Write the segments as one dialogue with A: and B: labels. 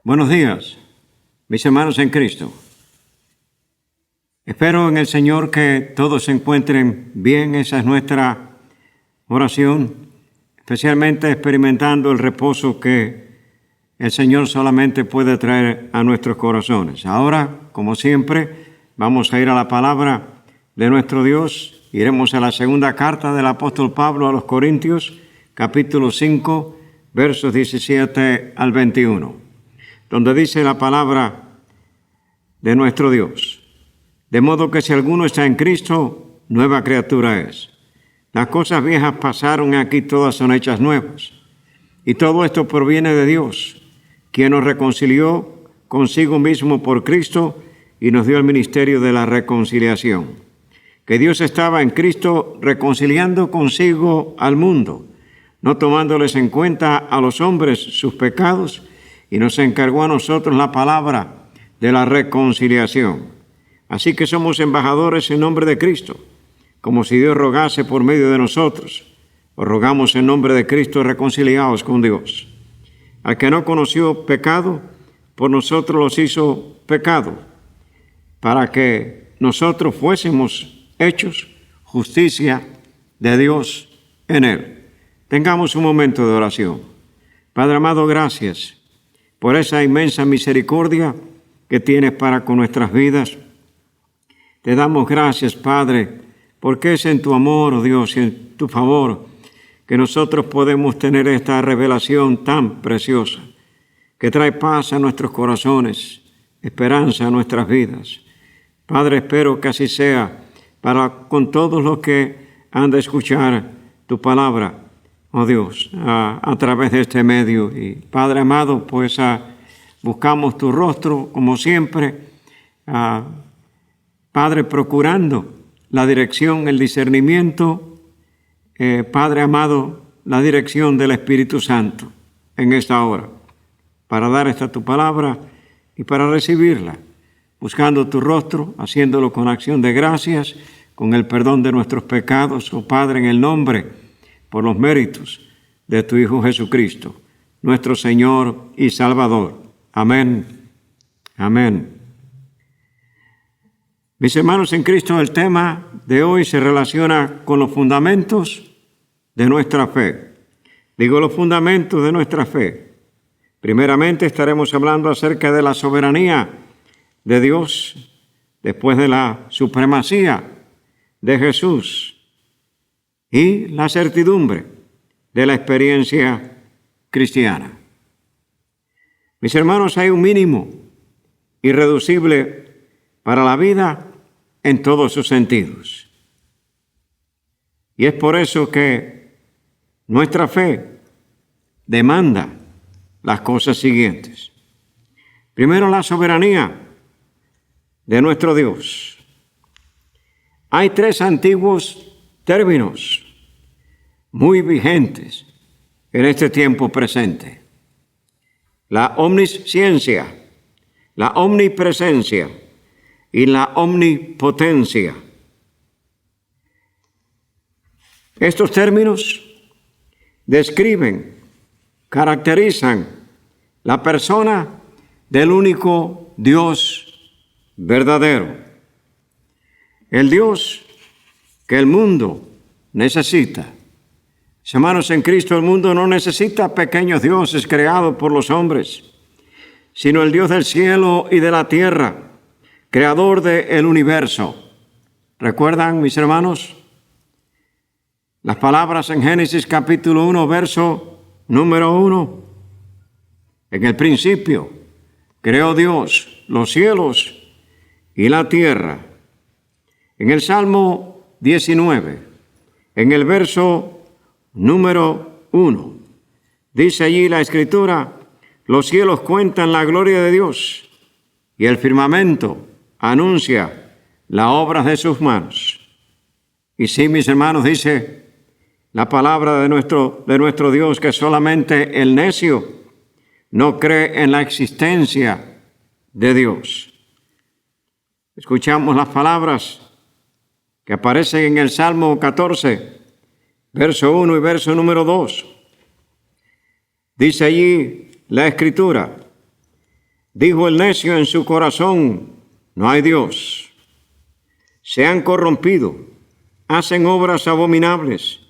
A: Buenos días, mis hermanos en Cristo. Espero en el Señor que todos se encuentren bien. Esa es nuestra oración, especialmente experimentando el reposo que el Señor solamente puede traer a nuestros corazones. Ahora, como siempre, vamos a ir a la palabra de nuestro Dios. Iremos a la segunda carta del apóstol Pablo a los Corintios, capítulo 5, versos 17 al 21, donde dice la palabra de nuestro Dios: de modo que si alguno está en Cristo, nueva criatura es. Las cosas viejas pasaron y aquí todas son hechas nuevas. Y todo esto proviene de Dios, quien nos reconcilió consigo mismo por Cristo y nos dio el ministerio de la reconciliación. Que Dios estaba en Cristo reconciliando consigo al mundo, no tomándoles en cuenta a los hombres sus pecados, y nos encargó a nosotros la palabra de la reconciliación. Así que somos embajadores en nombre de Cristo, como si Dios rogase por medio de nosotros. Os rogamos en nombre de Cristo, reconciliados con Dios. Al que no conoció pecado, por nosotros los hizo pecado, para que nosotros fuésemos hechos justicia de Dios en él. Tengamos un momento de oración. Padre amado, gracias por esa inmensa misericordia que tienes para con nuestras vidas. Te damos gracias, Padre, porque es en tu amor, oh Dios, y en tu favor que nosotros podemos tener esta revelación tan preciosa, que trae paz a nuestros corazones, esperanza a nuestras vidas. Padre, espero que así sea para con todos los que han de escuchar tu palabra, oh Dios, a través de este medio. Y Padre amado, pues buscamos tu rostro como siempre, Padre, procurando la dirección, el discernimiento, Padre amado, la dirección del Espíritu Santo en esta hora, para dar esta tu palabra y para recibirla, buscando tu rostro, haciéndolo con acción de gracias, con el perdón de nuestros pecados, oh Padre, en el nombre, por los méritos de tu Hijo Jesucristo, nuestro Señor y Salvador. Amén. Amén. Mis hermanos en Cristo, el tema de hoy se relaciona con los fundamentos de nuestra fe. Digo los fundamentos de nuestra fe. Primeramente estaremos hablando acerca de la soberanía de Dios, después de la supremacía de Jesús y la certidumbre de la experiencia cristiana. Mis hermanos, hay un mínimo irreducible para la vida en todos sus sentidos. Y es por eso que nuestra fe demanda las cosas siguientes. Primero, la soberanía de nuestro Dios. Hay tres antiguos términos muy vigentes en este tiempo presente: la omnisciencia, la omnipresencia y la omnipotencia. Estos términos describen, caracterizan la persona del único Dios verdadero. El Dios que el mundo necesita. Hermanos en Cristo, el mundo no necesita pequeños dioses creados por los hombres, sino el Dios del cielo y de la tierra, creador del universo. ¿Recuerdan, mis hermanos, las palabras en Génesis capítulo 1, verso número 1? En el principio creó Dios los cielos y la tierra. En el Salmo 19, en el verso número 1, dice allí la Escritura: los cielos cuentan la gloria de Dios y el firmamento anuncia las obras de sus manos. Y sí, mis hermanos, dice la palabra de nuestro Dios que solamente el necio no cree en la existencia de Dios. Escuchamos las palabras que aparecen en el Salmo 14, verso 1 y verso número 2. Dice allí la Escritura: dijo el necio en su corazón, no hay Dios. Se han corrompido, hacen obras abominables,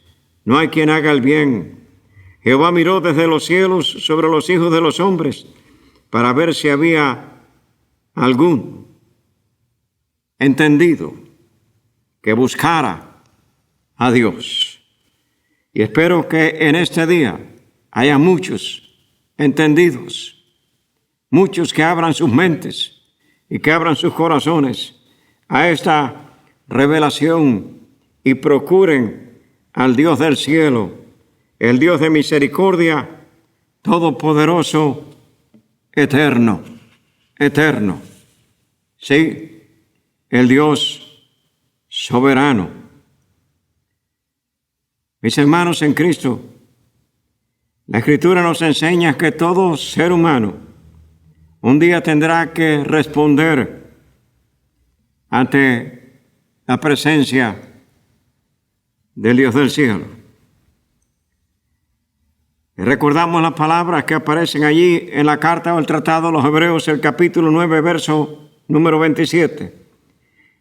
A: no hay quien haga el bien. Jehová miró desde los cielos sobre los hijos de los hombres para ver si había algún entendido que buscara a Dios. Y espero que en este día haya muchos entendidos, muchos que abran sus mentes y que abran sus corazones a esta revelación y procuren al Dios del cielo, el Dios de misericordia, todopoderoso, eterno, eterno. Sí, el Dios soberano. Mis hermanos en Cristo, la Escritura nos enseña que todo ser humano un día tendrá que responder ante la presencia del Dios del cielo. Y recordamos las palabras que aparecen allí en la carta o el tratado de los Hebreos, el capítulo 9, verso número 27.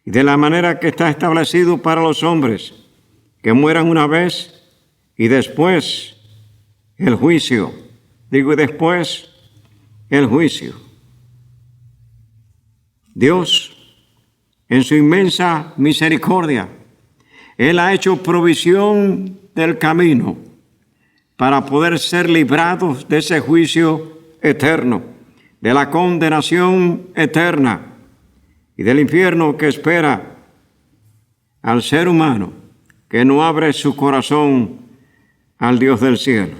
A: Y de la manera que está establecido para los hombres, que mueran una vez y después el juicio. Digo, y después el juicio. Dios, en su inmensa misericordia, Él ha hecho provisión del camino para poder ser librados de ese juicio eterno, de la condenación eterna y del infierno que espera al ser humano que no abre su corazón al Dios del cielo.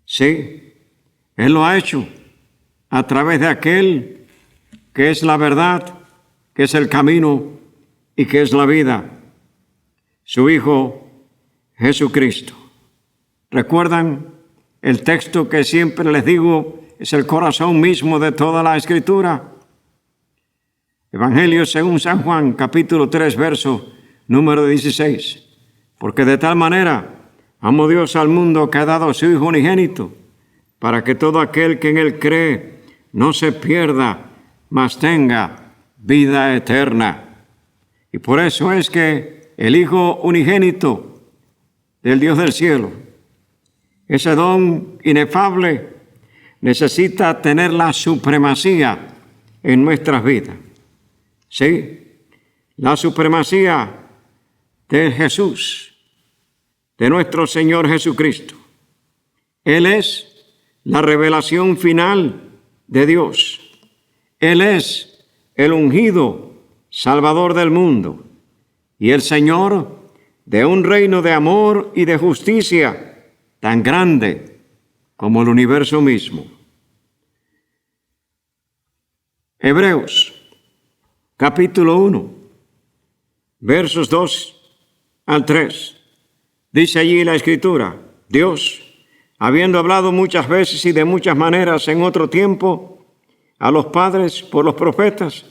A: Sí, Él lo ha hecho a través de aquel que es la verdad, que es el camino y que es la vida, su Hijo Jesucristo. ¿Recuerdan el texto que siempre les digo es el corazón mismo de toda la Escritura? Evangelio según San Juan, capítulo 3, verso número 16. Porque de tal manera amó Dios al mundo que ha dado a su Hijo unigénito, para que todo aquel que en Él cree no se pierda, mas tenga vida eterna. Y por eso es que el Hijo unigénito del Dios del cielo, ese don inefable, necesita tener la supremacía en nuestras vidas. Sí, la supremacía de Jesús, de nuestro Señor Jesucristo. Él es la revelación final de Dios. Él es el ungido Salvador del mundo y el Señor de un reino de amor y de justicia tan grande como el universo mismo. Hebreos, capítulo 1, versos 2 al 3. Dice allí la Escritura: Dios, habiendo hablado muchas veces y de muchas maneras en otro tiempo a los padres por los profetas,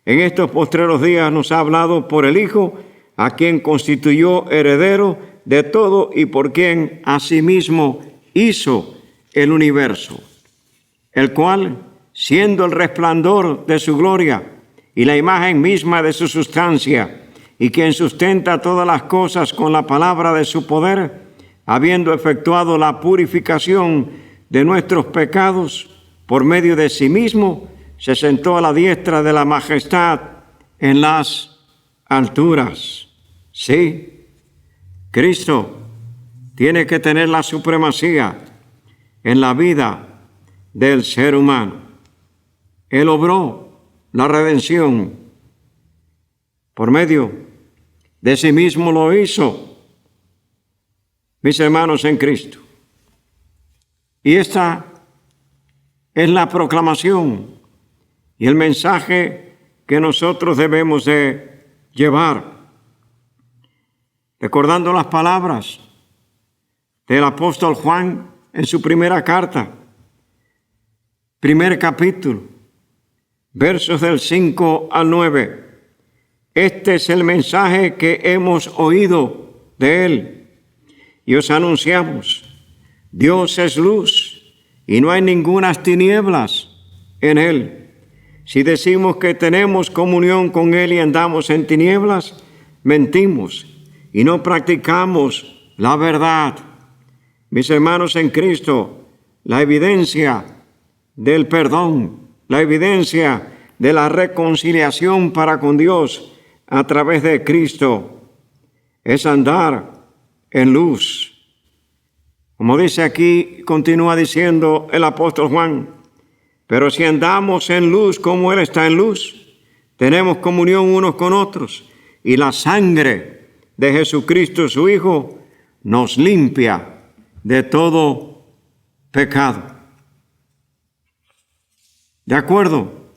A: en estos postreros días nos ha hablado por el Hijo, a quien constituyó heredero de todo y por quien asimismo hizo el universo, el cual, siendo el resplandor de su gloria y la imagen misma de su sustancia, y quien sustenta todas las cosas con la palabra de su poder, habiendo efectuado la purificación de nuestros pecados por medio de sí mismo, se sentó a la diestra de la majestad en las alturas. Sí, Cristo tiene que tener la supremacía en la vida del ser humano. Él obró la redención por medio de sí mismo, lo hizo, mis hermanos en Cristo. Y esta es la proclamación y el mensaje que nosotros debemos de llevar, recordando las palabras del apóstol Juan en su primera carta, primer capítulo, versos del 5 al 9. Este es el mensaje que hemos oído de Él y os anunciamos: Dios es luz y no hay ningunas tinieblas en Él. Si decimos que tenemos comunión con Él y andamos en tinieblas, mentimos y no practicamos la verdad. Mis hermanos en Cristo, la evidencia del perdón, la evidencia de la reconciliación para con Dios a través de Cristo es andar en luz. Como dice aquí, continúa diciendo el apóstol Juan: pero si andamos en luz como Él está en luz, tenemos comunión unos con otros, y la sangre de Jesucristo, su Hijo, nos limpia de todo pecado. De acuerdo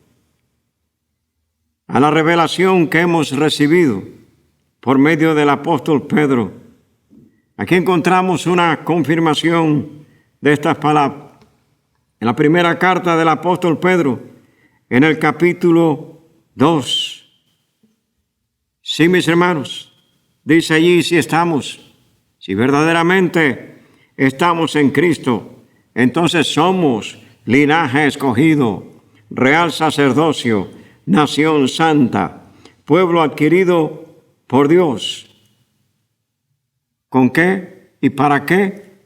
A: a la revelación que hemos recibido por medio del apóstol Pedro, aquí encontramos una confirmación de estas palabras. En la primera carta del apóstol Pedro, en el capítulo 2. Sí, mis hermanos, dice allí: si verdaderamente estamos en Cristo, entonces somos linaje escogido, real sacerdocio, nación santa, pueblo adquirido por Dios. ¿Con qué y para qué?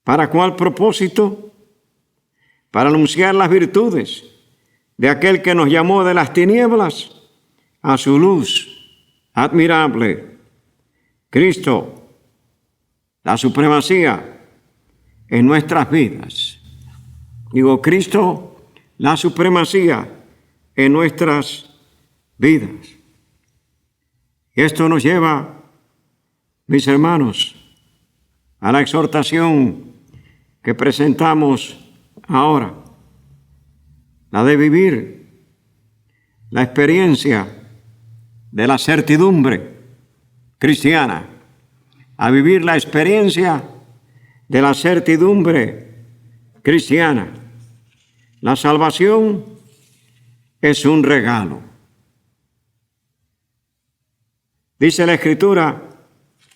A: ¿Para cuál propósito? Para anunciar las virtudes de aquel que nos llamó de las tinieblas a su luz admirable. Cristo, la supremacía en nuestras vidas. Digo, Cristo, la supremacía en nuestras vidas. Y esto nos lleva, mis hermanos, a la exhortación que presentamos ahora, la de vivir la experiencia de la certidumbre cristiana, a vivir la experiencia de la certidumbre cristiana. La salvación es un regalo. Dice la Escritura: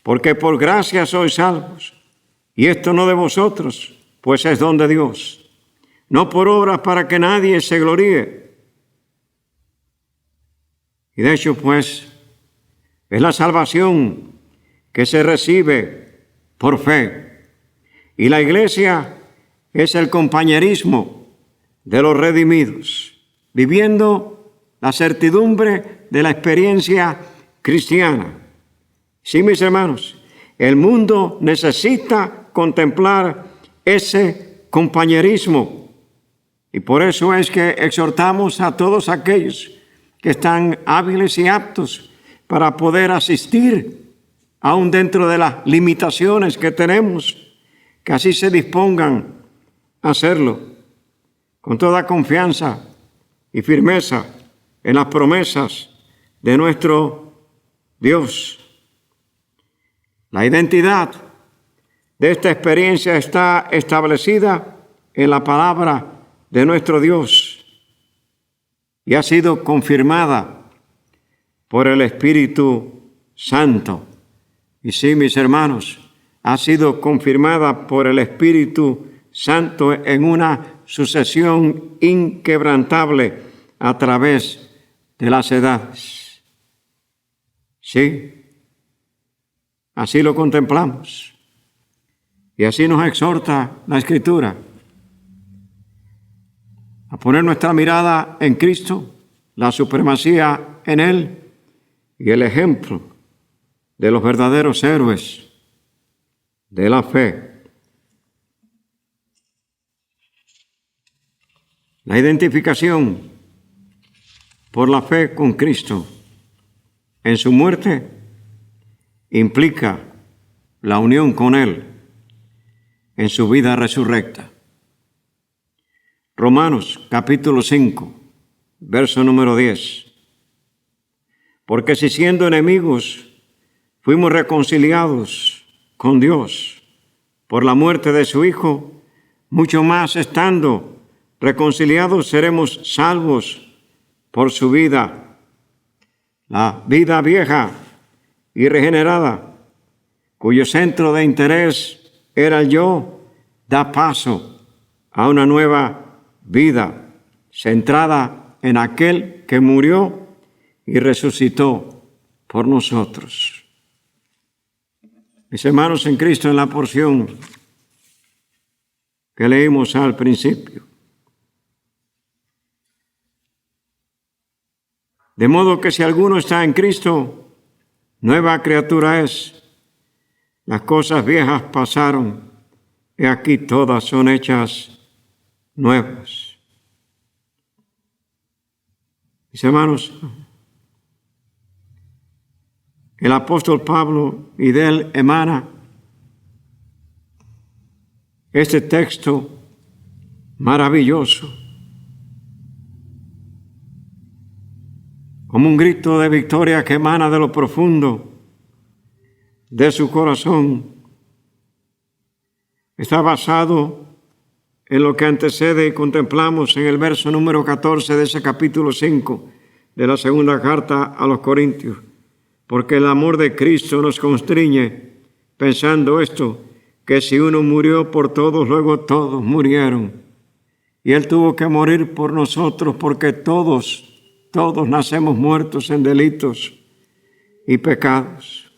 A: porque por gracia sois salvos, y esto no de vosotros, pues es don de Dios, no por obras para que nadie se gloríe. Y de hecho, pues, es la salvación que se recibe por fe. Y la iglesia es el compañerismo de los redimidos, viviendo la certidumbre de la experiencia cristiana. Sí, mis hermanos, el mundo necesita contemplar ese compañerismo. Y por eso es que exhortamos a todos aquellos que están hábiles y aptos para poder asistir, aún dentro de las limitaciones que tenemos, que así se dispongan a hacerlo, con toda confianza y firmeza en las promesas de nuestro Dios. La identidad de esta experiencia está establecida en la palabra de nuestro Dios y ha sido confirmada por el Espíritu Santo. Y sí, mis hermanos, ha sido confirmada por el Espíritu Santo en una sucesión inquebrantable a través de las edades. Sí, así lo contemplamos. Y así nos exhorta la Escritura a poner nuestra mirada en Cristo, la supremacía en Él y el ejemplo de los verdaderos héroes de la fe. La identificación por la fe con Cristo en su muerte implica la unión con Él en su vida resurrecta. Romanos capítulo 5, verso número 10. Porque si siendo enemigos fuimos reconciliados con Dios por la muerte de su Hijo, mucho más estando reconciliados seremos salvos por su vida. La vida vieja y regenerada cuyo centro de interés era el yo, da paso a una nueva vida centrada en aquel que murió y resucitó por nosotros. Mis hermanos en Cristo, en la porción que leímos al principio. De modo que si alguno está en Cristo, nueva criatura es. Las cosas viejas pasaron, y aquí todas son hechas nuevas. Mis hermanos, el apóstol Pablo, y de él emana este texto maravilloso, como un grito de victoria que emana de lo profundo de su corazón. Está basado en lo que antecede y contemplamos en el verso número 14 de ese capítulo 5 de la segunda carta a los Corintios. Porque el amor de Cristo nos constriñe, pensando esto, que si uno murió por todos, luego todos murieron. Y Él tuvo que morir por nosotros, porque todos nacemos muertos en delitos y pecados.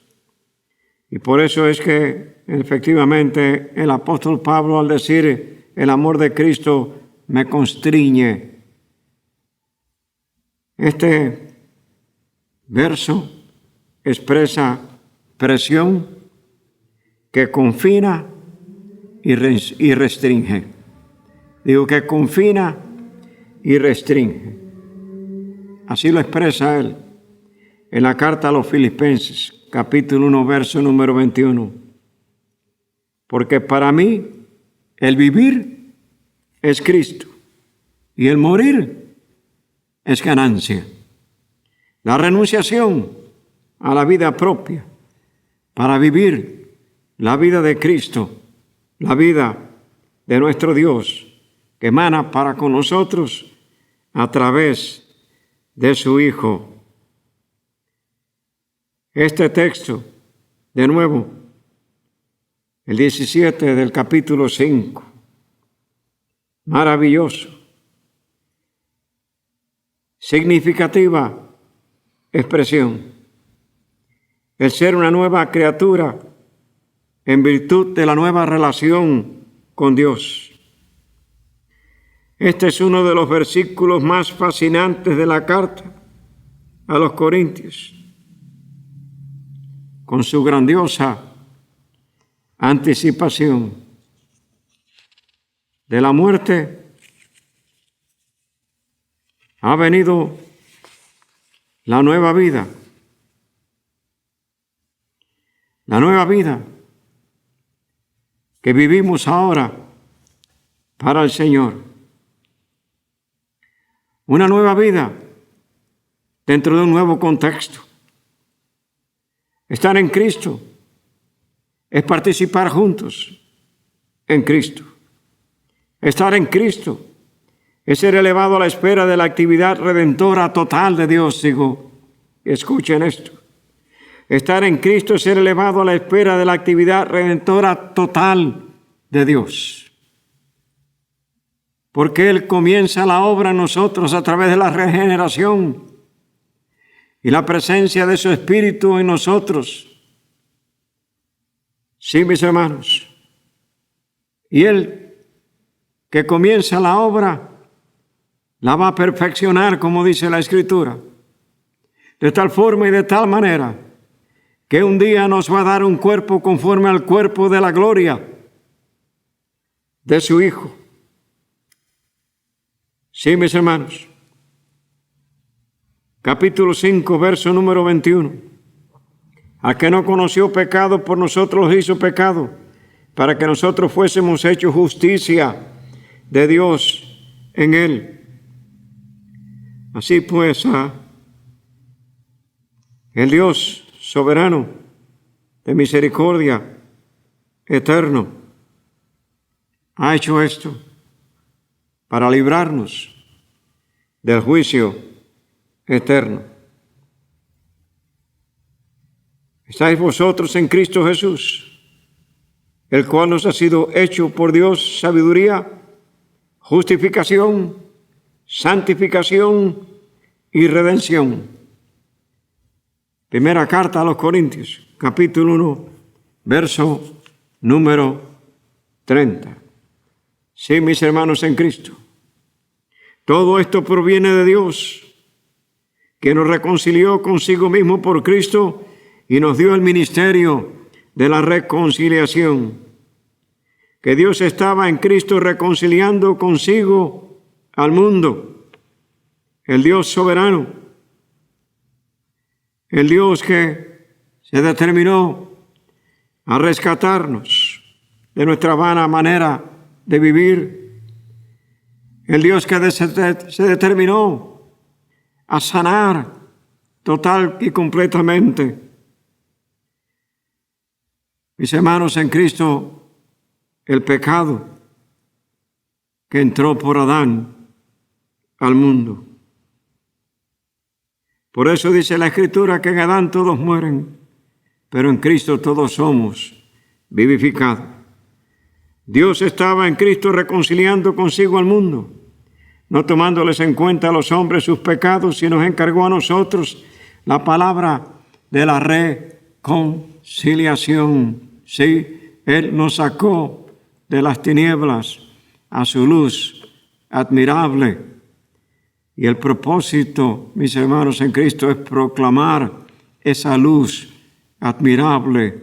A: Y por eso es que efectivamente el apóstol Pablo, al decir el amor de Cristo me constriñe, este verso expresa presión que confina y restringe. Digo que confina y restringe. Así lo expresa él en la carta a los Filipenses, capítulo 1, verso número 21. Porque para mí el vivir es Cristo y el morir es ganancia. La renunciación a la vida propia para vivir la vida de Cristo, la vida de nuestro Dios, que emana para con nosotros a través de su Hijo. Este texto, de nuevo, el 17 del capítulo 5, maravilloso, significativa expresión, el ser una nueva criatura en virtud de la nueva relación con Dios. Este es uno de los versículos más fascinantes de la carta a los Corintios, con su grandiosa anticipación de la muerte. Ha venido la nueva vida. La nueva vida que vivimos ahora para el Señor. Una nueva vida dentro de un nuevo contexto. Estar en Cristo es participar juntos en Cristo. Estar en Cristo es ser elevado a la espera de la actividad redentora total de Dios. Digo, escuchen esto. Estar en Cristo es ser elevado a la espera de la actividad redentora total de Dios. Porque Él comienza la obra en nosotros a través de la regeneración y la presencia de su Espíritu en nosotros. Sí, mis hermanos. Y Él que comienza la obra la va a perfeccionar, como dice la Escritura, de tal forma y de tal manera que un día nos va a dar un cuerpo conforme al cuerpo de la gloria de su Hijo. Sí, mis hermanos. Capítulo 5, verso número 21. Al que no conoció pecado, por nosotros los hizo pecado, para que nosotros fuésemos hechos justicia de Dios en él. Así pues, el Dios soberano, de misericordia, eterno, ha hecho esto para librarnos del juicio eterno. estáis vosotros en Cristo Jesús, el cual nos ha sido hecho por Dios sabiduría, justificación, santificación y redención. Primera carta a los Corintios, capítulo 1, verso número 30. Sí, mis hermanos en Cristo, todo esto proviene de Dios, que nos reconcilió consigo mismo por Cristo y nos dio el ministerio de la reconciliación. Que Dios estaba en Cristo reconciliando consigo al mundo, el Dios soberano, el Dios que se determinó a rescatarnos de nuestra vana manera de vivir, el Dios que se determinó a sanar total y completamente. Mis hermanos en Cristo, el pecado que entró por Adán al mundo. Por eso dice la Escritura que en Adán todos mueren, pero en Cristo todos somos vivificados. Dios estaba en Cristo reconciliando consigo al mundo, no tomándoles en cuenta a los hombres sus pecados, y nos encargó a nosotros la palabra de la reconciliación. Sí, Él nos sacó de las tinieblas a su luz admirable. Y el propósito, mis hermanos en Cristo, es proclamar esa luz admirable,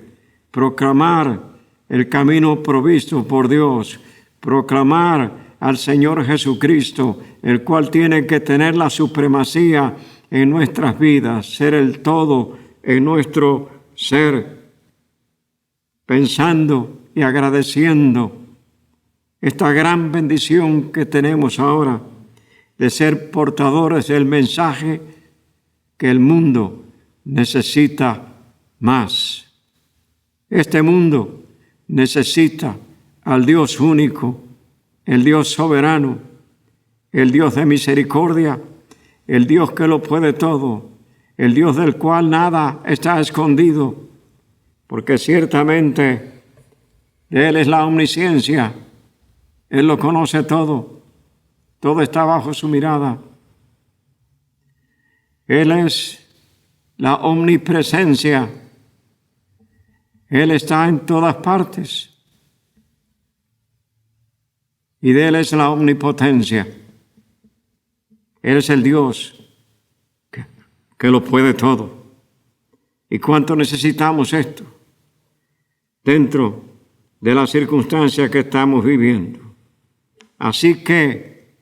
A: proclamar el camino provisto por Dios, proclamar al Señor Jesucristo, el cual tiene que tener la supremacía en nuestras vidas, ser el todo en nuestro ser, pensando y agradeciendo esta gran bendición que tenemos ahora de ser portadores del mensaje que el mundo necesita más. Este mundo necesita al Dios único, el Dios soberano, el Dios de misericordia, el Dios que lo puede todo, el Dios del cual nada está escondido, porque ciertamente de Él es la omnisciencia, Él lo conoce todo. Todo está bajo su mirada. Él es la omnipresencia. Él está en todas partes. Y de Él es la omnipotencia. Él es el Dios que lo puede todo. ¿Y cuánto necesitamos esto dentro de la circunstancia que estamos viviendo? Así que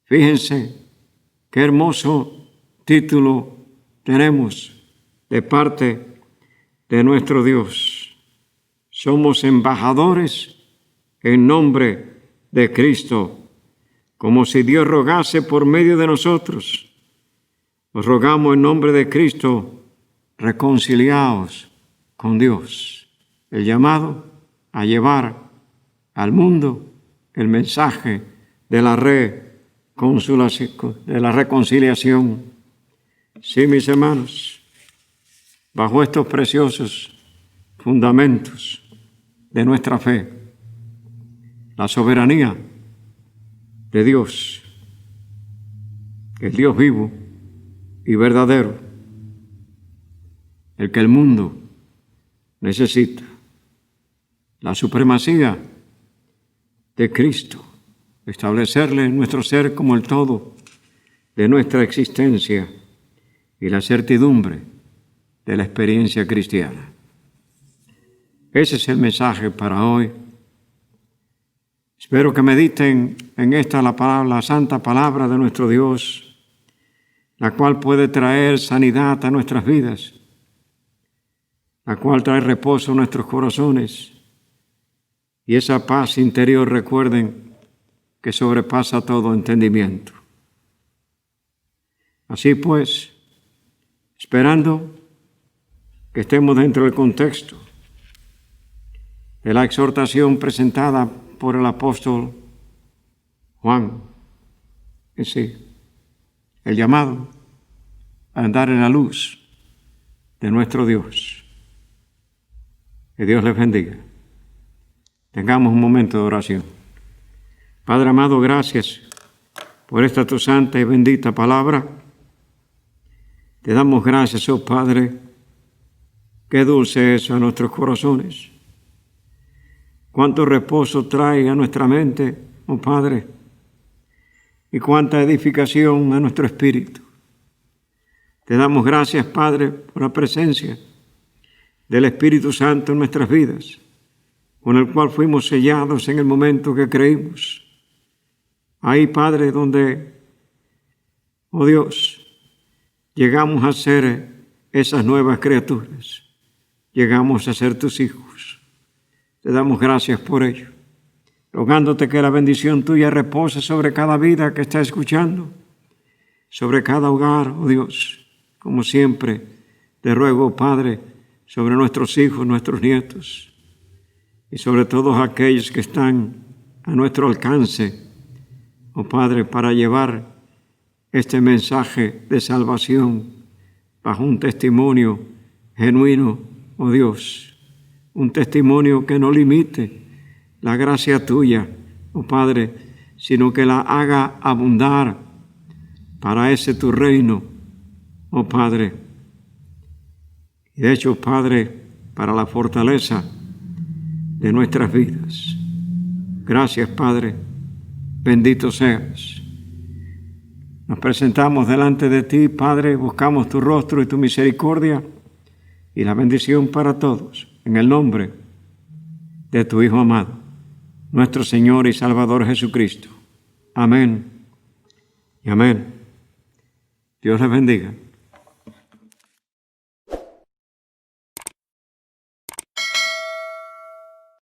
A: fíjense qué hermoso título tenemos de parte de nuestro Dios. Somos embajadores en nombre de Cristo, como si Dios rogase por medio de nosotros. Os rogamos en nombre de Cristo, reconciliaos con Dios. El llamado a llevar al mundo el mensaje de la reconciliación. Sí, mis hermanos, bajo estos preciosos fundamentos de nuestra fe, la soberanía de Dios, el Dios vivo y verdadero, el que el mundo necesita, la supremacía de Cristo, establecerle en nuestro ser como el todo de nuestra existencia y la certidumbre de la experiencia cristiana. Ese es el mensaje para hoy. Espero que mediten en esta la santa palabra de nuestro Dios, la cual puede traer sanidad a nuestras vidas, la cual trae reposo a nuestros corazones y esa paz interior, recuerden, que sobrepasa todo entendimiento. Así pues, esperando que estemos dentro del contexto de la exhortación presentada por el apóstol Juan, es decir, el llamado a andar en la luz de nuestro Dios. Que Dios les bendiga. Tengamos un momento de oración. Padre amado, gracias por esta tu santa y bendita palabra. Te damos gracias, oh Padre. Qué dulce es a nuestros corazones. Cuánto reposo trae a nuestra mente, oh Padre, y cuánta edificación a nuestro espíritu. Te damos gracias, Padre, por la presencia del Espíritu Santo en nuestras vidas, con el cual fuimos sellados en el momento que creímos. Ahí, Padre, donde, oh Dios, llegamos a ser esas nuevas criaturas. Llegamos a ser tus hijos. Te damos gracias por ello, rogándote que la bendición tuya repose sobre cada vida que está escuchando, sobre cada hogar, oh Dios. Como siempre, te ruego, Padre, sobre nuestros hijos, nuestros nietos, y sobre todos aquellos que están a nuestro alcance, oh Padre, para llevar este mensaje de salvación bajo un testimonio genuino, oh Dios, un testimonio que no limite la gracia tuya, oh Padre, sino que la haga abundar para ese tu reino, oh Padre. Y de hecho, Padre, para la fortaleza de nuestras vidas. Gracias, Padre. Bendito seas. Nos presentamos delante de ti, Padre, buscamos tu rostro y tu misericordia y la bendición para todos, en el nombre de tu Hijo amado, nuestro Señor y Salvador Jesucristo. Amén y amén. Dios les bendiga.